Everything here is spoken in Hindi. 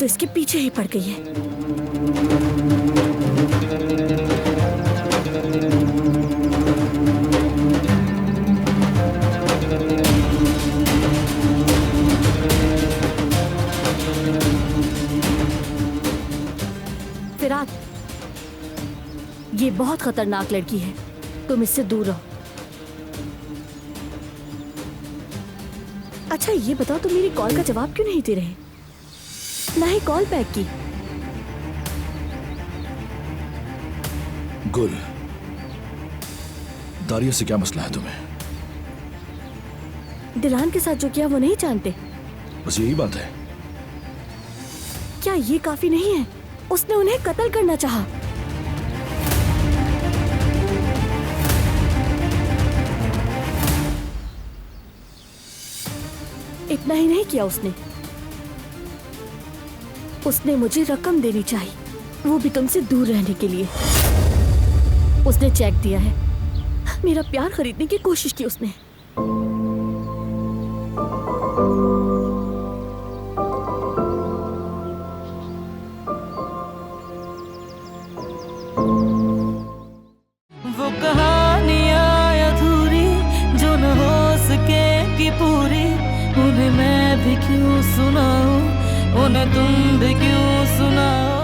तो इसके पीछे ही पड़ गई है। फिराक, ये बहुत खतरनाक लड़की है, तुम इससे दूर रहो। अच्छा ये बताओ, तुम मेरी कॉल का जवाब क्यों नहीं दे रहे? ना ही कॉल बैक की। गुल, दारिया से क्या मसला है तुम्हें? दिलान के साथ जो किया वो नहीं जानते? बस यही बात है? क्या ये काफी नहीं है? उसने उन्हें कत्ल करना चाहा। इतना ही नहीं किया उसने मुझे रकम देनी चाहिए, वो भी तुमसे दूर रहने के लिए। उसने चेक दिया है, मेरा प्यार खरीदने की कोशिश की उसने। वो कहानियां अधूरी जो न हो सके कि पूरी, उन्हें मैं भी क्यों सुनाऊं, उन्हें तुम भी क्यों सुनाओ।